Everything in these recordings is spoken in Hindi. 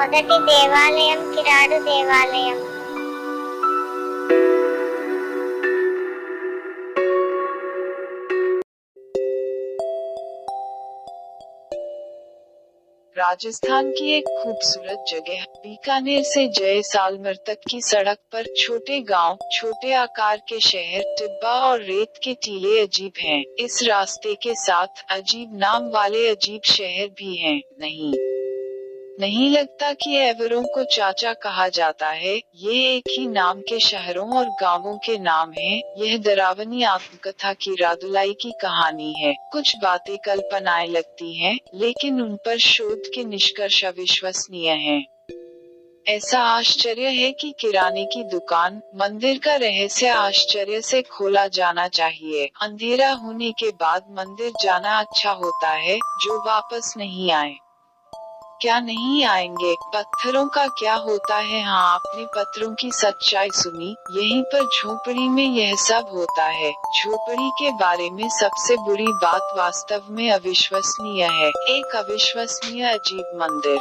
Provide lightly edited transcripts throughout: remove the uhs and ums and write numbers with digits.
మొదటి దేవాలయం కిరాడు దేవాలయం. राजस्थान की एक खूबसूरत जगह बीकानेर से जयसालमेर तक की सड़क पर छोटे गांव, छोटे आकार के शहर, टिब्बा और रेत के टीले अजीब हैं। इस रास्ते के साथ अजीब नाम वाले अजीब शहर भी हैं। नहीं लगता कि एवरों को चाचा कहा जाता है। ये एक ही नाम के शहरों और गांवों के नाम हैं। यह डरावनी आत्मकथा की रादुलाई की कहानी है। कुछ बातें कल्पनाएं लगती हैं, लेकिन उन पर शोध के निष्कर्ष अविश्वसनीय हैं। ऐसा आश्चर्य है कि किराने की दुकान, मंदिर का रहस्य आश्चर्य से खोला जाना चाहिए। अंधेरा होने के बाद मंदिर जाना अच्छा होता है, जो वापस नहीं आए। क्या नहीं आएंगे? पत्थरों का क्या होता है? हाँ, आपने पत्थरों की सच्चाई सुनी। यहीं पर झोपड़ी में यह सब होता है। झोपड़ी के बारे में सबसे बुरी बात वास्तव में अविश्वसनीय है। एक अविश्वसनीय अजीब मंदिर।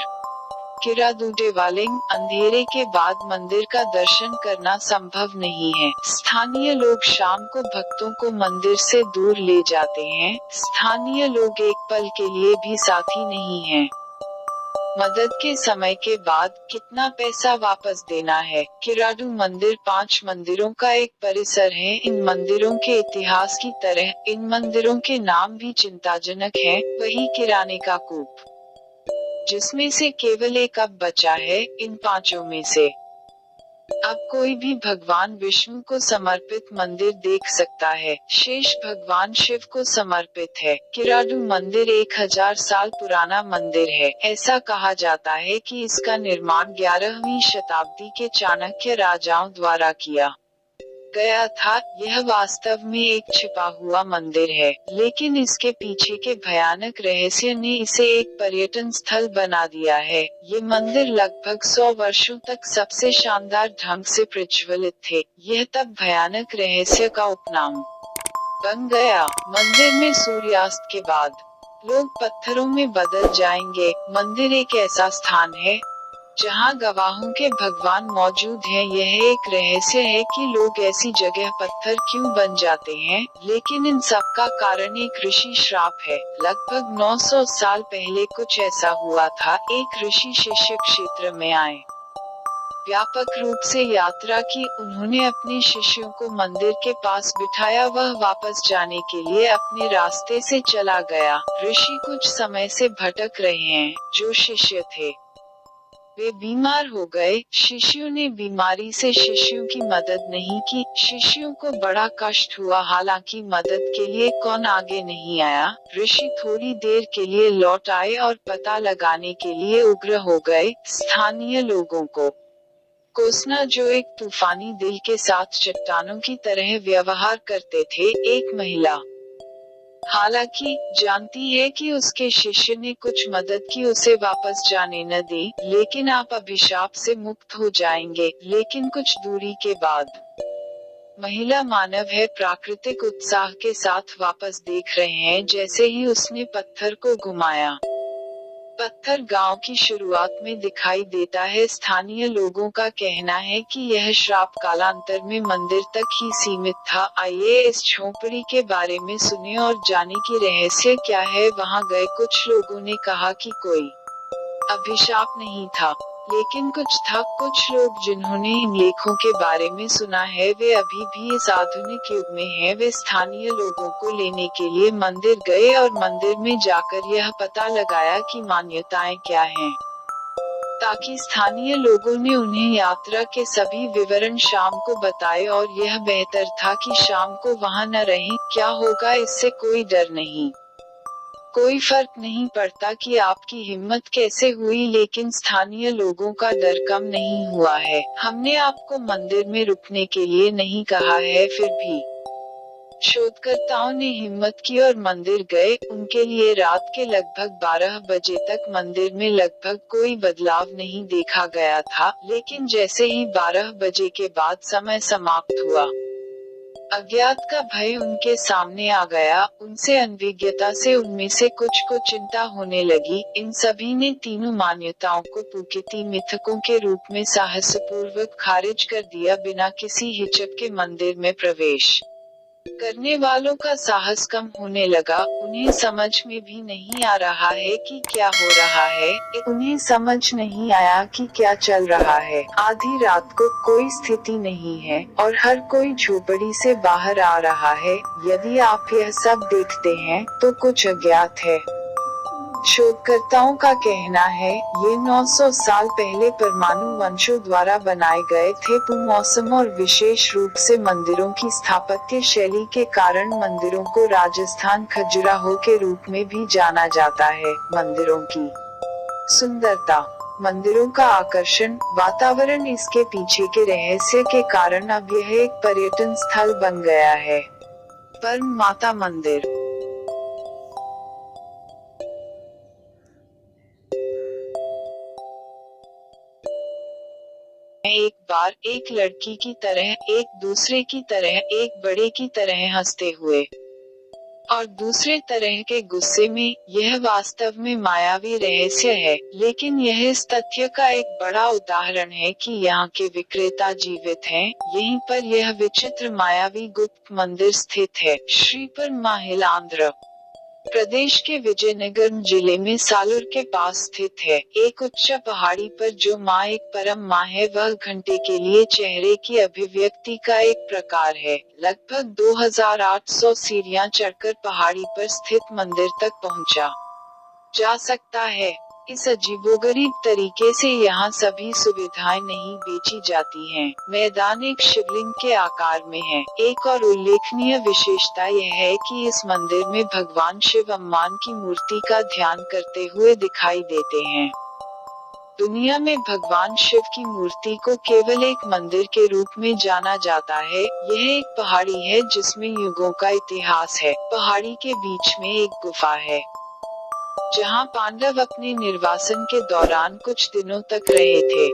किराडू देवालयम। अंधेरे के बाद मंदिर का दर्शन करना संभव नहीं है। स्थानीय लोग शाम को भक्तों को मंदिर से दूर ले जाते हैं। स्थानीय लोग एक पल के लिए भी साथी नहीं हैं। मदद के समय के बाद कितना पैसा वापस देना है? किराडू मंदिर 5 मंदिरों का एक परिसर है। इन मंदिरों के इतिहास की तरह इन मंदिरों के नाम भी चिंताजनक हैं। वही किराने का कूप, जिसमें से केवल एक अब बचा है। इन 5 में से अब कोई भी भगवान विष्णु को समर्पित मंदिर देख सकता है। शेष भगवान शिव को समर्पित है। किराडू मंदिर 1000 साल पुराना मंदिर है। ऐसा कहा जाता है कि इसका निर्माण 11वीं शताब्दी के चाणक्य राजाओं द्वारा किया गया था। यह वास्तव में एक छिपा हुआ मंदिर है, लेकिन इसके पीछे के भयानक रहस्य ने इसे एक पर्यटन स्थल बना दिया है। ये मंदिर लगभग 100 वर्षों तक सबसे शानदार ढंग से प्रज्वलित थे। यह तब भयानक रहस्य का उपनाम बन गया। मंदिर में सूर्यास्त के बाद लोग पत्थरों में बदल जाएंगे। मंदिर एक ऐसा स्थान है जहां गवाहों के भगवान मौजूद हैं। यह एक रहस्य है कि लोग ऐसी जगह पत्थर क्यों बन जाते हैं, लेकिन इन सब का कारण एक ऋषि श्राप है। लगभग 900 साल पहले कुछ ऐसा हुआ था। एक ऋषि शिष्य क्षेत्र में आए, व्यापक रूप से यात्रा की। उन्होंने अपने शिष्यों को मंदिर के पास बिठाया। वह वापस जाने के लिए अपने रास्ते से चला गया। ऋषि कुछ समय से भटक रहे हैं। जो शिष्य थे वे बीमार हो गए। शिष्यों ने बीमारी से शिष्यों की मदद नहीं की। शिष्यों को बड़ा कष्ट हुआ। हालांकि मदद के लिए कौन आगे नहीं आया। ऋषि थोड़ी देर के लिए लौट आए और पता लगाने के लिए उग्र हो गए। स्थानीय लोगों को कोसना, जो एक तूफानी दिल के साथ चट्टानों की तरह व्यवहार करते थे। एक महिला हालांकि जानती है कि उसके शिष्य ने कुछ मदद की, उसे वापस जाने न दी। लेकिन आप अभिशाप से मुक्त हो जाएंगे। लेकिन कुछ दूरी के बाद महिला मानव है, प्राकृतिक उत्साह के साथ वापस देख रहे हैं। जैसे ही उसने पत्थर को घुमाया, पत्थर गांव की शुरुआत में दिखाई देता है। स्थानीय लोगों का कहना है कि यह श्राप कालांतर में मंदिर तक ही सीमित था। आइए इस झोंपड़ी के बारे में सुने और जाने की रहस्य क्या है। वहां गए कुछ लोगों ने कहा कि कोई अभिशाप नहीं था, लेकिन कुछ था। कुछ लोग जिन्होंने इन लेखों के बारे में सुना है, वे अभी भी इस आधुनिक युग में हैं। वे स्थानीय लोगों को लेने के लिए मंदिर गए और मंदिर में जाकर यह पता लगाया कि मान्यताएं क्या हैं, ताकि स्थानीय लोगों ने उन्हें यात्रा के सभी विवरण शाम को बताए। और यह बेहतर था कि शाम को वहां न रहें। क्या होगा इससे कोई डर नहीं। कोई फर्क नहीं पड़ता कि आपकी हिम्मत कैसे हुई, लेकिन स्थानीय लोगों का डर कम नहीं हुआ है। हमने आपको मंदिर में रुकने के लिए नहीं कहा है, फिर भी शोधकर्ताओं ने हिम्मत की और मंदिर गए। उनके लिए रात के लगभग 12 बजे तक मंदिर में लगभग कोई बदलाव नहीं देखा गया था। लेकिन जैसे ही 12 बजे के बाद समय समाप्त हुआ, अज्ञात का भय उनके सामने आ गया, उनसे अनभिज्ञता से उनमें से कुछ को चिंता होने लगी। इन सभी ने तीनों मान्यताओं को पुकीती मिथकों के रूप में साहसपूर्वक खारिज कर दिया। बिना किसी हिचक के मंदिर में प्रवेश करने वालों का साहस कम होने लगा। उन्हें समझ में भी नहीं आ रहा है कि क्या हो रहा है, उन्हें समझ नहीं आया कि क्या चल रहा है। आधी रात को कोई स्थिति नहीं है और हर कोई झोपड़ी से बाहर आ रहा है। यदि आप यह सब देखते हैं तो कुछ अज्ञात है। शोधकर्ताओं का कहना है, ये 900 साल पहले परमाणु वंशों द्वारा बनाए गए थे। मौसम और विशेष रूप से मंदिरों की स्थापत्य शैली के कारण मंदिरों को राजस्थान खजुराहो के रूप में भी जाना जाता है। मंदिरों की सुंदरता, मंदिरों का आकर्षण, वातावरण, इसके पीछे के रहस्य के कारण अब यह एक पर्यटन स्थल बन गया है। परम माता मंदिर। एक बार एक लड़की की तरह, एक दूसरे की तरह, एक बड़े की तरह हंसते हुए और दूसरे तरह के गुस्से में। यह वास्तव में मायावी रहस्य है, लेकिन यह इस तथ्य का एक बड़ा उदाहरण है कि यहाँ के विक्रेता जीवित हैं। यहीं पर यह विचित्र मायावी गुप्त मंदिर स्थित है। श्रीपर माहिल आंध्र प्रदेश के विजयनगर जिले में सालूर के पास स्थित है। एक उच्च पहाड़ी पर जो माँ एक परम माँ है, वह घंटे के लिए चेहरे की अभिव्यक्ति का एक प्रकार है। लगभग 2800 सीढ़ियां चढ़कर पहाड़ी पर स्थित मंदिर तक पहुंचा जा सकता है। इस अजीबोगरीब तरीके से यहाँ सभी सुविधाएं नहीं बेची जाती हैं। मैदान एक शिवलिंग के आकार में है। एक और उल्लेखनीय विशेषता यह है कि इस मंदिर में भगवान शिव हनुमान की मूर्ति का ध्यान करते हुए दिखाई देते हैं। दुनिया में भगवान शिव की मूर्ति को केवल एक मंदिर के रूप में जाना जाता है। यह एक पहाड़ी है जिसमें युगों का इतिहास है। पहाड़ी के बीच में एक गुफा है जहां पांडव अपने निर्वासन के दौरान कुछ दिनों तक रहे थे।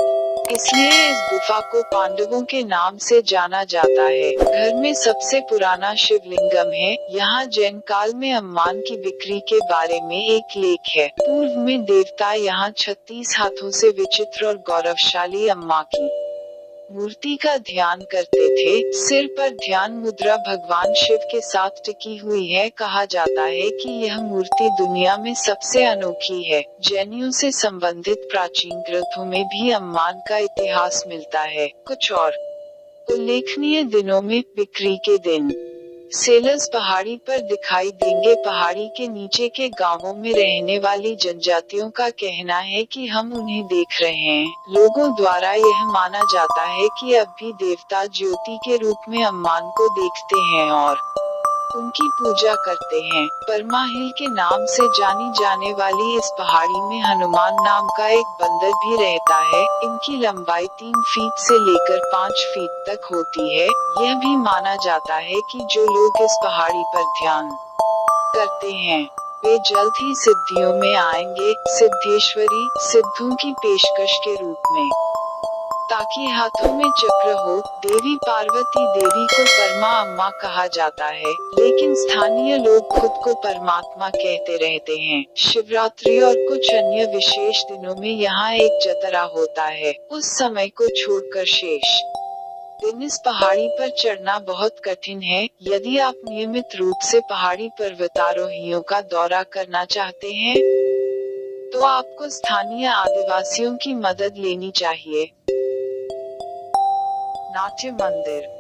इसलिए इस गुफा को पांडवों के नाम से जाना जाता है। घर में सबसे पुराना शिवलिंगम है। यहाँ जैन काल में हनुमान की बिक्री के बारे में एक लेख है। पूर्व में देवता यहाँ 36 हाथों से विचित्र और गौरवशाली अम्मा की मूर्ति का ध्यान करते थे। सिर पर ध्यान मुद्रा भगवान शिव के साथ टिकी हुई है। कहा जाता है कि यह मूर्ति दुनिया में सबसे अनोखी है। जैनियों से संबंधित प्राचीन ग्रंथों में भी हनुमान का इतिहास मिलता है। कुछ और उल्लेखनीय दिनों में बिक्री के दिन सेलर्स पहाड़ी पर दिखाई देंगे। पहाड़ी के नीचे के गांवों में रहने वाली जनजातियों का कहना है कि हम उन्हें देख रहे हैं। लोगों द्वारा यह माना जाता है कि अब भी देवता ज्योति के रूप में हनुमान को देखते हैं और उनकी पूजा करते हैं। परमाहिल के नाम से जानी जाने वाली इस पहाड़ी में हनुमान नाम का एक बंदर भी रहता है। इनकी लंबाई 3 फीट से लेकर 5 फीट तक होती है। यह भी माना जाता है कि जो लोग इस पहाड़ी पर ध्यान करते हैं वे जल्द ही सिद्धियों में आएंगे। सिद्धेश्वरी, सिद्धों की पेशकश के रूप में, ताकि हाथों में चक्र हो। देवी पार्वती देवी को परमा अम्मा कहा जाता है, लेकिन स्थानीय लोग खुद को परमात्मा कहते रहते हैं। शिवरात्रि और कुछ अन्य विशेष दिनों में यहाँ एक जतरा होता है। उस समय को छोड़कर शेष दिन इस पहाड़ी पर चढ़ना बहुत कठिन है। यदि आप नियमित रूप से पहाड़ी पर्वतारोहियों का दौरा करना चाहते हैं, तो आपको स्थानीय आदिवासियों की मदद लेनी चाहिए। नाट्य मंदिर।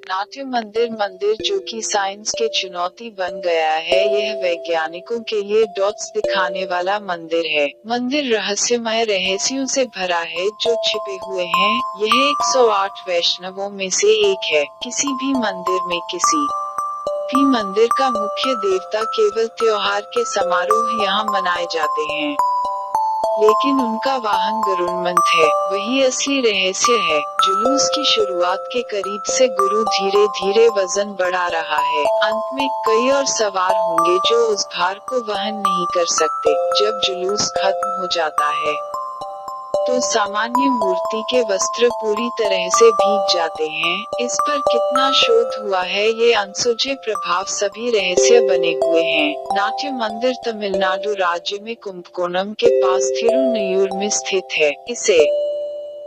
नाट्य मंदिर मंदिर जो कि साइंस के चुनौती बन गया है। यह वैज्ञानिकों के लिए डॉट्स दिखाने वाला मंदिर है। मंदिर रहस्यमय रहस्यों से भरा है जो छिपे हुए हैं। यह 108 वैष्णवों में से एक है। किसी भी मंदिर में किसी भी मंदिर का मुख्य देवता केवल त्योहार के समारोह यहाँ मनाए जाते हैं, लेकिन उनका वाहन गरुड़मंथ है। वही असली रहस्य है। जुलूस की शुरुआत के करीब से गुरु धीरे धीरे वजन बढ़ा रहा है। अंत में कई और सवार होंगे जो उस भार को वहन नहीं कर सकते। जब जुलूस खत्म हो जाता है, तो सामान्य मूर्ति के वस्त्र पूरी तरह से भीग जाते हैं। इस पर कितना शोध हुआ है, ये अनसुलझे प्रभाव सभी रहस्य बने हुए हैं। नाट्य मंदिर तमिलनाडु राज्य में कुंभकोणम के पास थिरुनैयूर में स्थित है। इसे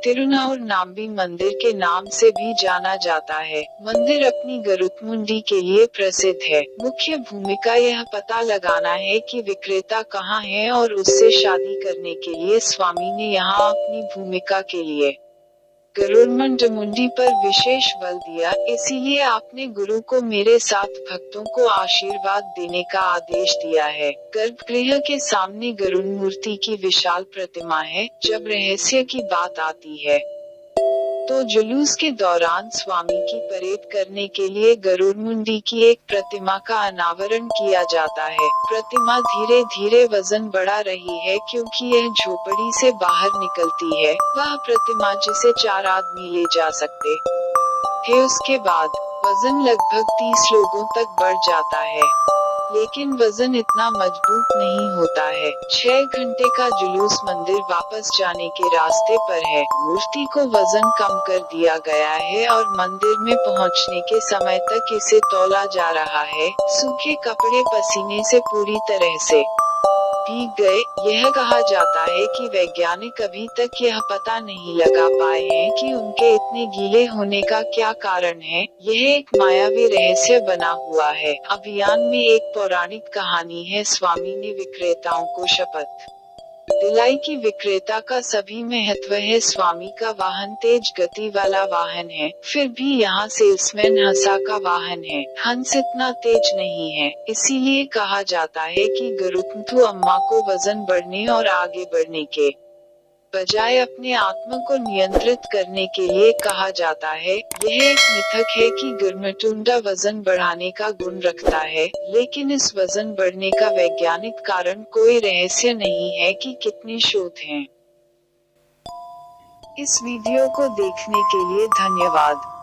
तिरुनाउर नाम्बी मंदिर के नाम से भी जाना जाता है। मंदिर अपनी गरुत्मुंडी के लिए प्रसिद्ध है। मुख्य भूमिका यह पता लगाना है कि विक्रेता कहाँ है और उससे शादी करने के लिए स्वामी ने यहाँ अपनी भूमिका के लिए गरुड़मुंडी पर विशेष बल दिया, इसीलिए आपने गुरु को मेरे साथ भक्तों को आशीर्वाद देने का आदेश दिया है। गर्भगृह के सामने गरुड़ मूर्ति की विशाल प्रतिमा है। जब रहस्य की बात आती है तो जुलूस के दौरान स्वामी की परेड करने के लिए गरुड़मुंडी की एक प्रतिमा का अनावरण किया जाता है। प्रतिमा धीरे धीरे वजन बढ़ा रही है क्योंकि यह झोपड़ी से बाहर निकलती है। वह प्रतिमा जिसे 4 आदमी ले जा सकते हैं। उसके बाद वजन लगभग 30 लोगों तक बढ़ जाता है, लेकिन वजन इतना मजबूत नहीं होता है। 6 घंटे का जुलूस मंदिर वापस जाने के रास्ते पर है। मूर्ति को वजन कम कर दिया गया है और मंदिर में पहुंचने के समय तक इसे तौला जा रहा है। सूखे कपड़े पसीने से पूरी तरह से भीग गए। यह कहा जाता है कि वैज्ञानिक अभी तक यह पता नहीं लगा पाए हैं कि उनके इतने गीले होने का क्या कारण है। यह एक मायावी रहस्य बना हुआ है। अभियान में एक पौराणिक कहानी है। स्वामी ने विक्रेताओं को शपथ दिलाई कि विक्रेता का सभी महत्व है। स्वामी का वाहन तेज गति वाला वाहन है, फिर भी यहाँ सेल्समैन हंसा का वाहन है। हंस इतना तेज नहीं है, इसीलिए कहा जाता है कि गरुत्मथु अम्मा को वजन बढ़ने और आगे बढ़ने के बजाय अपने आत्मा को नियंत्रित करने के लिए कहा जाता है। यह एक मिथक है कि गरुड़मुंडा वजन बढ़ाने का गुण रखता है, लेकिन इस वजन बढ़ने का वैज्ञानिक कारण कोई रहस्य नहीं है कि कितने शोध हैं। इस वीडियो को देखने के लिए धन्यवाद।